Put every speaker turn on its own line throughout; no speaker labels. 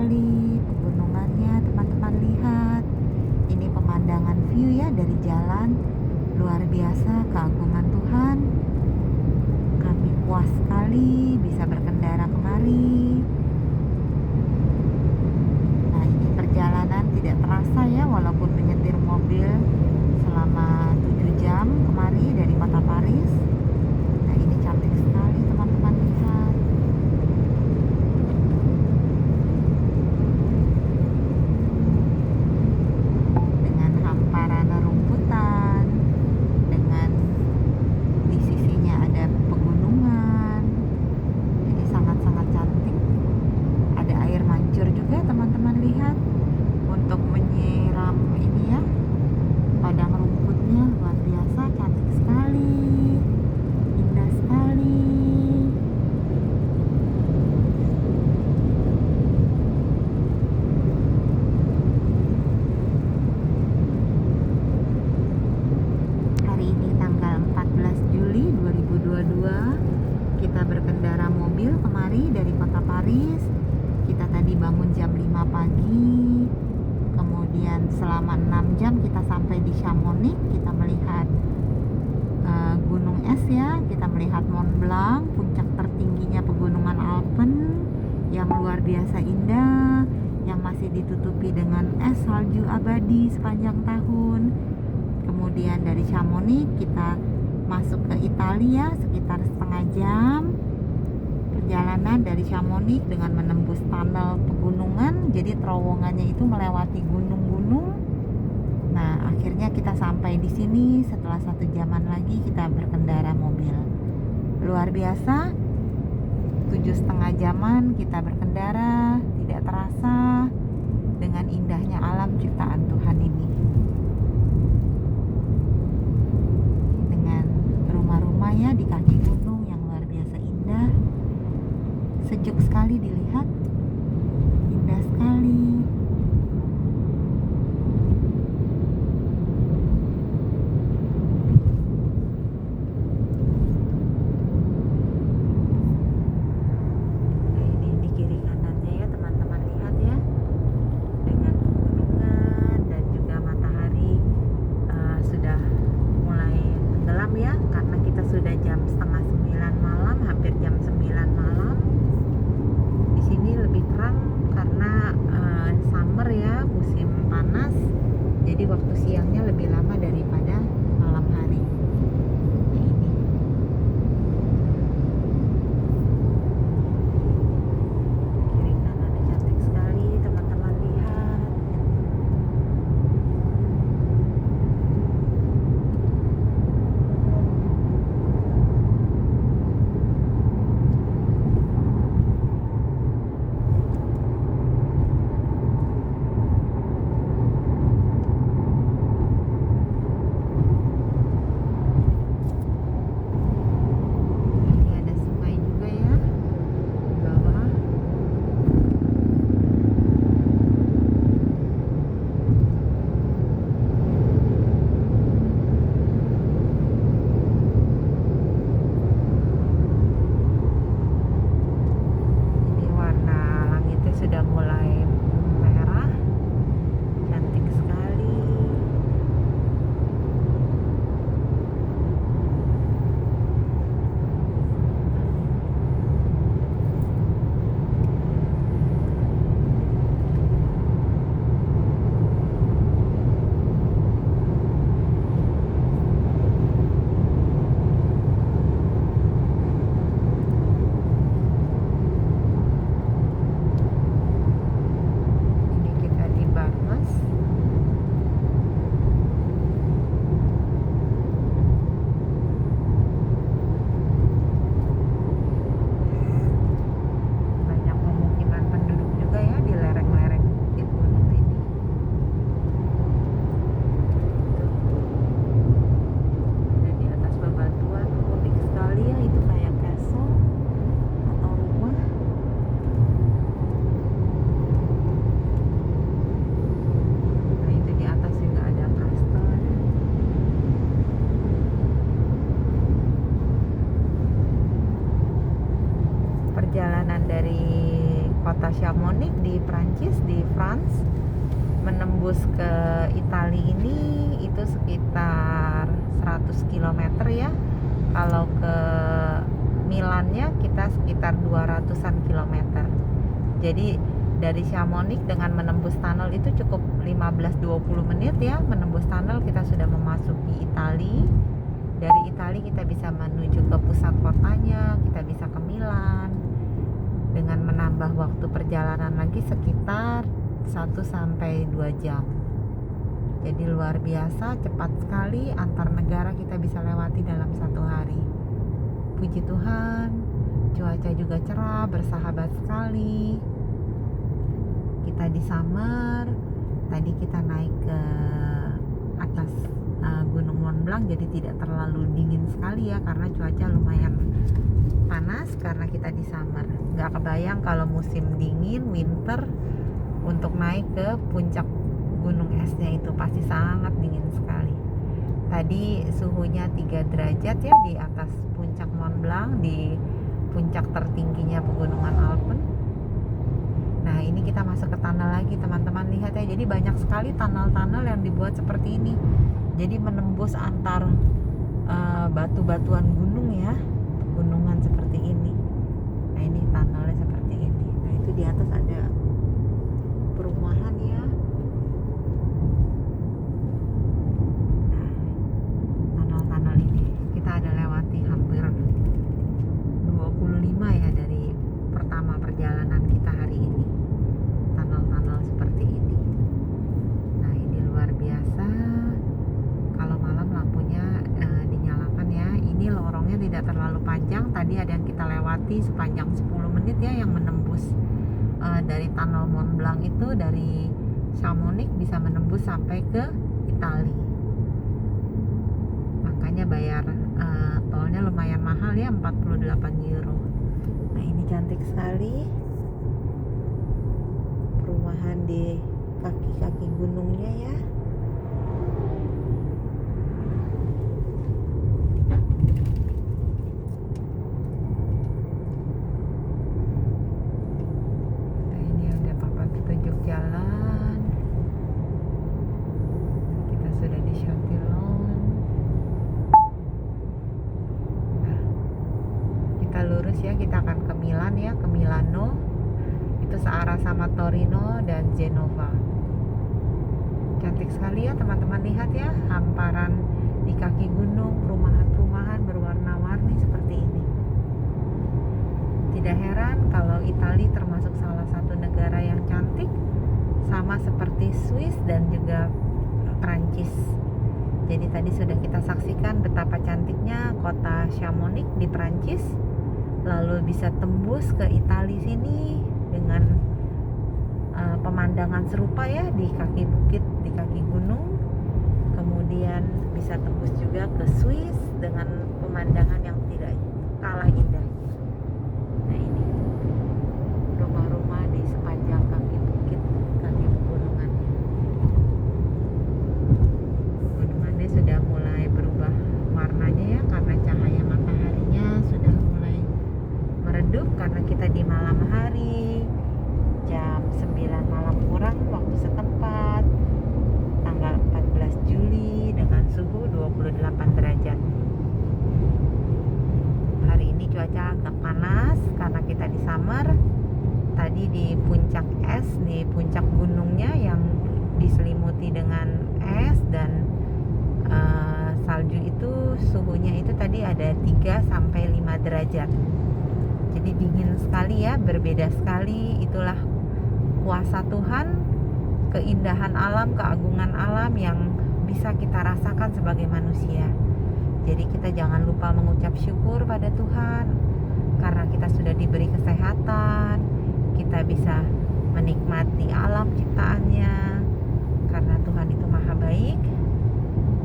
sekali pegunungannya, teman-teman lihat. Ini pemandangan view ya dari jalan. Luar biasa keagungan Tuhan. Kami puas sekali bisa berkendara kemari. Nah, ini perjalanan tidak terasa ya, walaupun menyetir mobil selama 7 jam kemari dari kota Paris. Nah, ini cantik sekali teman-teman lihat. Dengan hamparan rumputan, dengan di sisinya ada pegunungan. Jadi sangat-sangat cantik. Ada air mancur juga teman-teman lihat untuk menyiram ini ya, padang rumputnya. Luar biasa cantik sekali, indah sekali. Hari ini tanggal 14 Juli 2022, kita berkendara mobil kemari dari kota Paris. Kita tadi bangun jam 5 pagi, kemudian selama 6 jam kita sampai di Chamonix. Kita melihat gunung es ya, kita melihat Mont Blanc, puncak tertingginya pegunungan Alpen yang luar biasa indah, yang masih ditutupi dengan es salju abadi sepanjang tahun. Kemudian dari Chamonix kita masuk ke Italia sekitar setengah jam perjalanan dari Chamonix dengan menembus tunnel pegunungan. Jadi terowongannya itu melewati gunung-gunung. Nah, akhirnya kita sampai di sini setelah 1 jaman lagi kita berkendara mobil. Luar biasa, 7,5 jaman kita berkendara, tidak terasa dengan indahnya alam ciptaan Tuhan ini. Dengan rumah-rumahnya di kaki gunung yang luar biasa indah. Sejuk sekali dilihat, indah sekali. Nah, ini di kiri kanannya ya teman-teman lihat ya, dengan pegunungan dan juga matahari sudah mulai tenggelam ya, karena kita sudah jam setengah 9 malam, hampir jam 9 malam. Di sini lebih terang karena summer ya, musim panas. Jadi waktu siangnya lebih lama daripada malam hari. Nah, ini kiri kanannya cantik sekali teman-teman lihat. Ini ada sungai juga ya di bawah. Ini warna langitnya sudah mulai merah, cantik sekali. Ini kita di Barmes. Banyak pemukiman penduduk juga ya di lereng-lereng bukit gunung ini. Dan di atas bebatuan unik sekali ya, itu kayak castle atau rumah. Nah, itu di atas juga ada kastel. Perjalanan dari kota Chamonix di Prancis, di France, menembus ke Italia ini itu sekitar 100 km ya. Kalau ke Milannya kita sekitar 200-an kilometer. Jadi dari Chamonix dengan menembus tunnel itu cukup 15-20 menit ya. Menembus tunnel kita sudah memasuki Italia. Dari Italia kita bisa menuju ke pusat kotanya, kita bisa ke Milan. Dengan menambah waktu perjalanan lagi sekitar 1-2 jam. Jadi luar biasa, cepat sekali, antar negara kita bisa lewati dalam 1 hari. Puji Tuhan, cuaca juga cerah, bersahabat sekali. Kita di summer, tadi kita naik ke atas Gunung Mont Blanc, jadi tidak terlalu dingin sekali ya, karena cuaca lumayan panas karena kita di summer. Gak kebayang kalau musim dingin, winter, untuk naik ke puncak gunung esnya itu pasti sangat dingin sekali. Tadi suhunya 3 derajat ya di atas puncak Mont Blanc, di puncak tertingginya pegunungan Alpen. Nah ini kita masuk ke tunnel lagi teman-teman, lihat ya. Jadi banyak sekali tunnel-tunnel yang dibuat seperti ini. Jadi menembus antar batu-batuan gunung ya, pegunungan seperti ini. Nah ini tunnelnya seperti ini. Nah itu di atas ada perumahan ya. Nah tunnel ini kita ada lewati hampir 25 ya dari pertama perjalanan kita hari ini. Tunnel-tunnel seperti ini. Nah ini luar biasa. Kalau malam lampunya dinyalakan ya. Ini lorongnya tidak terlalu panjang. Tadi ada yang kita lewati sepanjang 10 menit ya, yang menembus dari tunnel Mont Blanc itu, dari Chamonix bisa menembus sampai ke Italia. Makanya bayar tolnya lumayan mahal ya, 48 euro. Nah ini cantik sekali perumahan di kaki-kaki gunungnya ya. Nah ini ada papan petunjuk jalan. Kita sudah di Chatillon. Nah, kita lurus ya, kita akan ke Milan ya, ke Milano. Itu searah sama Torino dan Genova. Cantik sekali ya teman-teman, lihat ya, hamparan di kaki gunung, perumahan-perumahan berwarna-warni seperti ini. Tidak heran kalau Italia termasuk salah satu negara yang cantik, sama seperti Swiss dan juga Prancis. Jadi tadi sudah kita saksikan betapa cantiknya kota Chamonix di Prancis. Lalu bisa tembus ke Italia sini dengan pemandangan serupa ya, di kaki bukit, di kaki gunung. Kemudian bisa tembus juga ke Swiss dengan pemandangan yang tidak kalah indah. Nah ini rumah-rumah di sepanjang kaki bukit, kaki pegunungannya. Pegunungannya sudah mulai berubah warnanya ya, karena cahaya mataharinya sudah mulai meredup, karena kita di malam hari, jam 9 malam kurang waktu setempat, tanggal 14 Juli dengan suhu 28 derajat. Hari ini cuaca agak panas karena kita di summer. Tadi di puncak es, di puncak gunungnya yang diselimuti dengan es dan salju itu, suhunya itu tadi ada 3-5 derajat. Jadi dingin sekali ya, berbeda sekali. Itulah kuasa Tuhan, keindahan alam, keagungan alam yang bisa kita rasakan sebagai manusia. Jadi kita jangan lupa mengucap syukur pada Tuhan, karena kita sudah diberi kesehatan, kita bisa menikmati alam ciptaannya, karena Tuhan itu maha baik.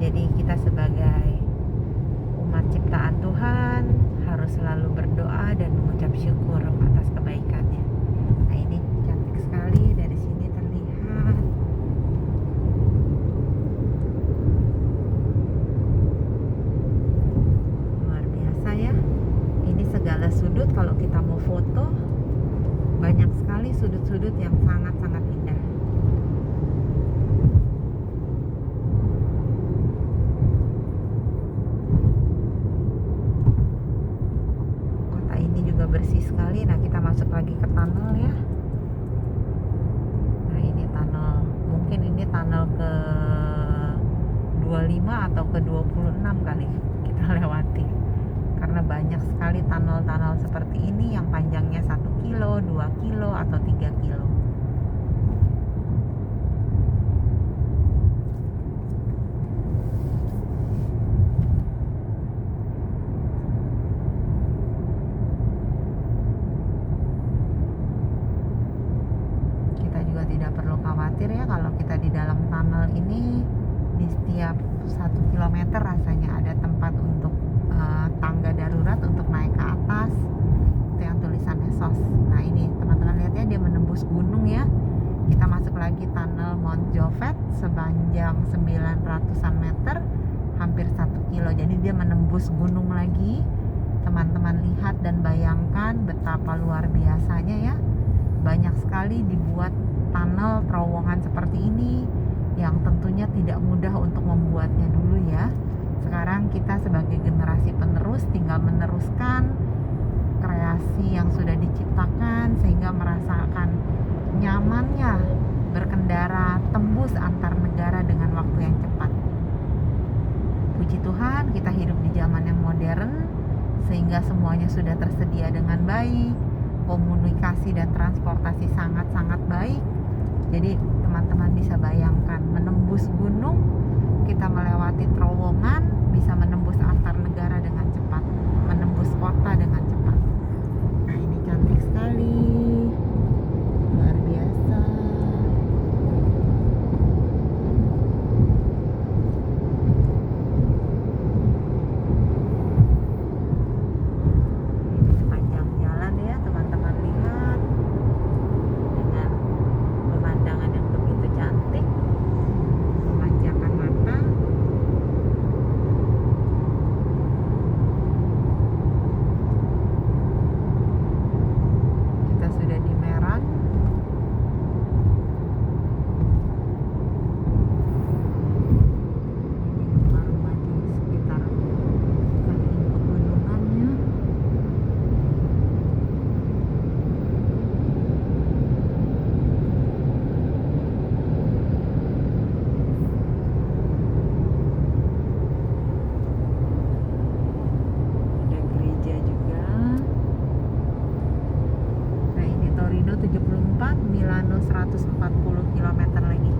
Jadi kita sebagai umat ciptaan Tuhan harus selalu berdoa dan mengucap syukur atas kebaikannya. Nah ini cantik sekali, dari sini terlihat. Luar biasa ya. Ini segala sudut kalau kita mau foto Banyak sekali sudut-sudut yang sangat-sangat indah. Kota ini juga bersih sekali. Nah, kita masuk lagi ke tunnel ya. Nah, ini tunnel. Mungkin ini tunnel ke 25 atau ke 26 kali kita lewati. Karena banyak sekali tunnel-tunnel seperti ini yang panjangnya 1 kilo, 2 kilo, atau 3 kilo. Kita juga tidak perlu khawatir ya kalau kita di dalam tunnel ini. Di setiap 1 kilometer rasanya ada tempat untuk tangga darurat untuk naik ke atas. Itu yang tulisannya SOS. Nah, ini teman-teman lihat ya, dia menembus gunung ya. Kita masuk lagi tunnel Mount Jovet sepanjang 900-an meter, hampir 1 kilo. Jadi dia menembus gunung lagi. Teman-teman lihat dan bayangkan betapa luar biasanya ya. Banyak sekali dibuat tunnel terowongan seperti ini, yang tentunya tidak mudah untuk membuatnya dulu ya. Sekarang kita sebagai generasi penerus tinggal meneruskan kreasi yang sudah diciptakan sehingga merasakan nyamannya berkendara tembus antar negara dengan waktu yang cepat. Puji Tuhan, kita hidup di zaman yang modern sehingga semuanya sudah tersedia dengan baik. Komunikasi dan transportasi sangat-sangat baik. Jadi teman-teman bisa bayangkan menembus gunung, kita melewati terowongan, bisa menembus antar negara dengan cepat, menembus kota dengan cepat. Nah, ini cantik sekali, luar biasa. Ini sepanjang jalan ya, teman-teman lihat dengan pemandangan yang begitu cantik, memanjakan mata. Kita sudah di Merak. Ini rumah-rumah di sekitar kaki pegunungannya. Ada gereja juga. Nah, ini Torino 74, Milano 140 km lagi.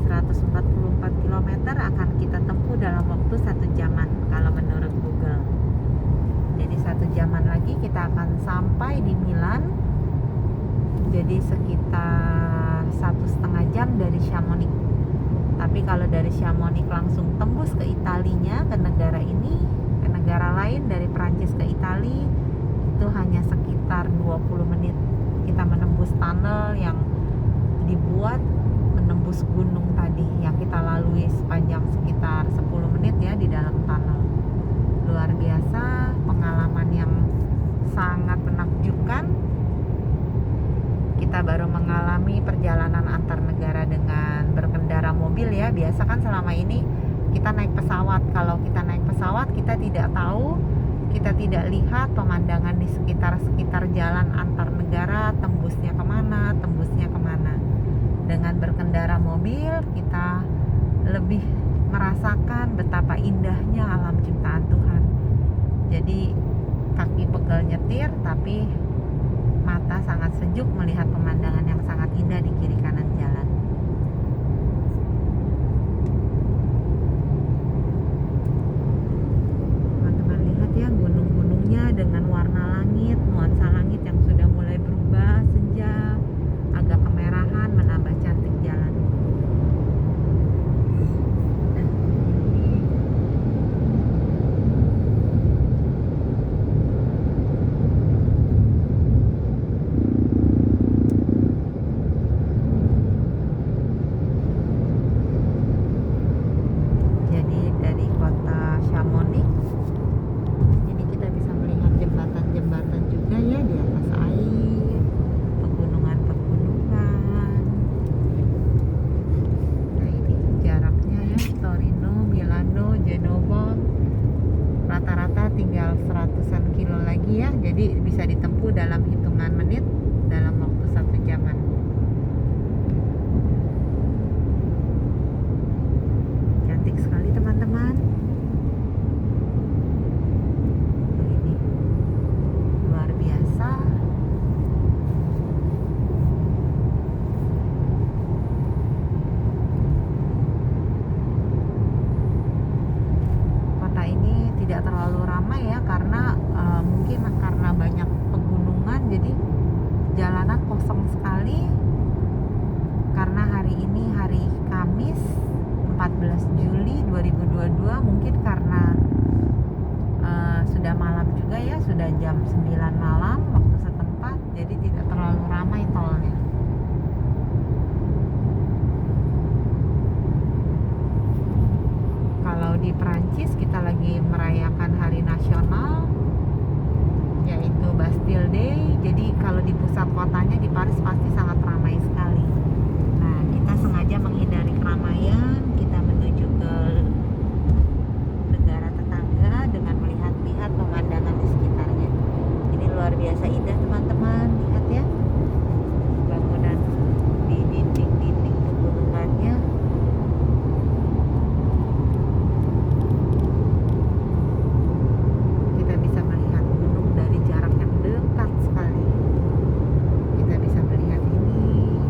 144 km akan kita tempuh dalam waktu 1 jaman kalau menurut Google. Jadi 1 jaman lagi kita akan sampai di Milan. Jadi sekitar 1,5 jam dari Chamonix. Tapi kalau dari Chamonix langsung tembus ke Italinya, ke negara ini, ke negara lain dari Prancis ke Itali, itu hanya sekitar 20 menit. Kita menembus tunnel yang dibuat menembus gunung tadi yang kita lalui sepanjang sekitar 10 menit ya di dalam tunnel. Luar biasa, pengalaman yang sangat menakjubkan. Kita baru mengalami perjalanan antar negara dengan berkendara mobil ya. Biasa kan selama ini kita naik pesawat. Kalau kita naik pesawat kita tidak tahu, kita tidak lihat pemandangan di sekitar jalan antar negara, tembusnya kemana, tembusnya kemana. Dengan berkendara mobil kita lebih merasakan betapa indahnya alam ciptaan Tuhan. Jadi kaki pegel nyetir tapi mata sangat sejuk melihat pemandangan yang sangat indah di kiri kanan jalan. Teman-teman lihat ya gunung-gunungnya dengan warna langit, nuansa langit yang sudah mulai berubah, senja, agak kemerahan, menambah cantik jalan. Jadi dari kota Chamonix ini kita bisa melihat jembatan pagi ya, jadi bisa ditempuh dalam hitungan menit dalam waktu 1 jaman. Cantik sekali teman-teman. Ini luar biasa. Kota ini tidak terlalu ramai ya, karena mungkin karena banyak pegunungan, jadi jalanan kosong sekali. Karena hari ini hari Kamis 14 Juli 2022, mungkin karena sudah malam juga ya, sudah jam 9 malam waktu setempat, jadi tidak terlalu ramai tolnya. Kalau di Perancis kita lagi merayakan hari nasional, yaitu Bastille Day. Jadi kalau di pusat kotanya di Paris pasti sangat ramai sekali. Nah, kita sengaja menghindari keramaian, kita menuju ke negara tetangga dengan melihat-lihat pemandangan di sekitarnya. Ini luar biasa indah teman-teman, lihat ya bangunan di dinding-dinding pegunungannya. Kita bisa melihat gunung dari jarak yang dekat sekali. Kita bisa melihat ini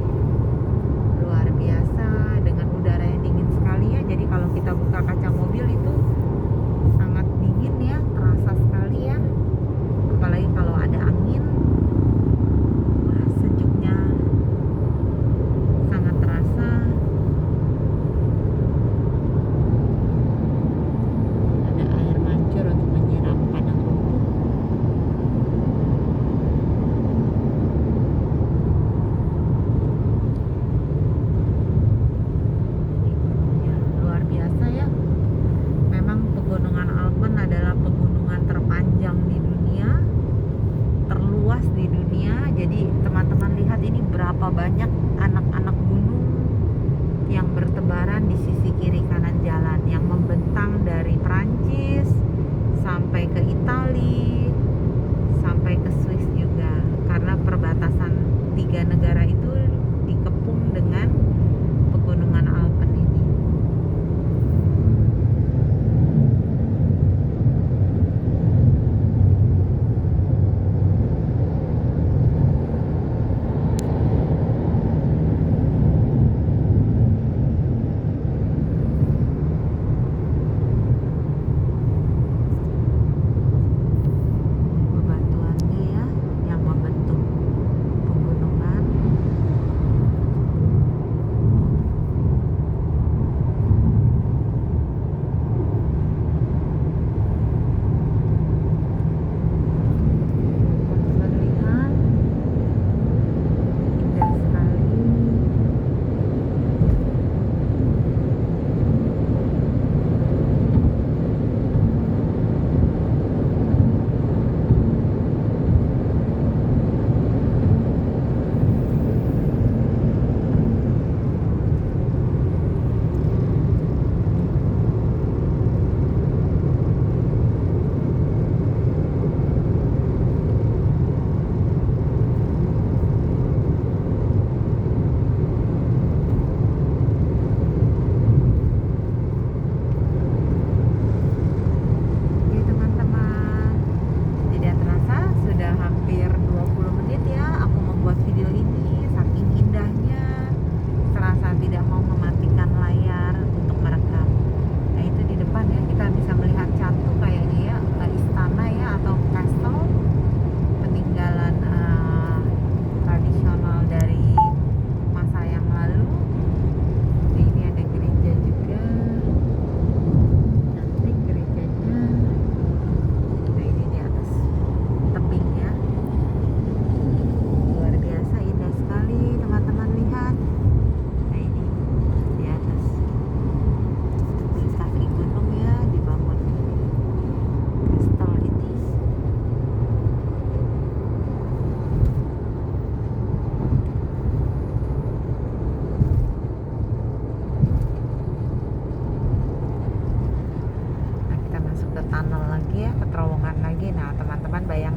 luar biasa dengan udara yang dingin sekali ya. Jadi kalau kita buka kaca mobil itu sangat dingin ya, terasa sekali ya. Apalagi kalau ada angin, wah sejuknya sangat terasa. Ada air mancur untuk menyiram padang rumput. Ya, luar biasa ya. Memang pegunungan Alpen adalah pegunungan terpanjang di dunia, terluas di dunia. Jadi teman-teman lihat ini berapa banyak anak-anak gunung yang bertebaran di sisi kiri kanan jalan, yang membentang dari Prancis sampai ke Italia, sampai ke Swiss juga. Karena perbatasan 3 negara itu dikepung dengan pegunungan Alpen ini.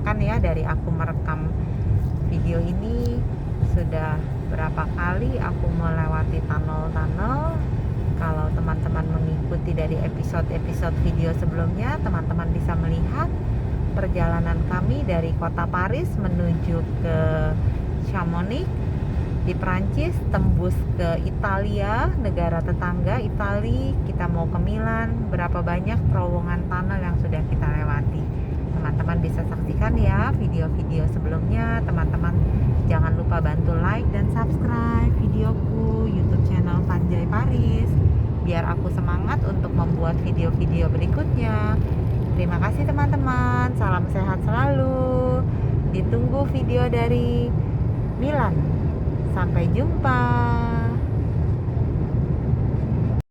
merasakan ya, dari aku merekam video ini sudah berapa kali aku melewati tunnel-tunnel. Kalau teman-teman mengikuti dari episode-episode video sebelumnya, teman-teman bisa melihat perjalanan kami dari kota Paris menuju ke Chamonix di Prancis, tembus ke Italia, negara tetangga Italia, kita mau ke Milan. Berapa banyak terowongan tunnel yang sudah kita lewati. Teman-teman bisa saksikan ya video-video sebelumnya. Teman-teman jangan lupa bantu like dan subscribe videoku YouTube channel Panjai Paris, biar aku semangat untuk membuat video-video berikutnya. Terima kasih teman-teman, salam sehat selalu. Ditunggu video dari Milan. Sampai jumpa.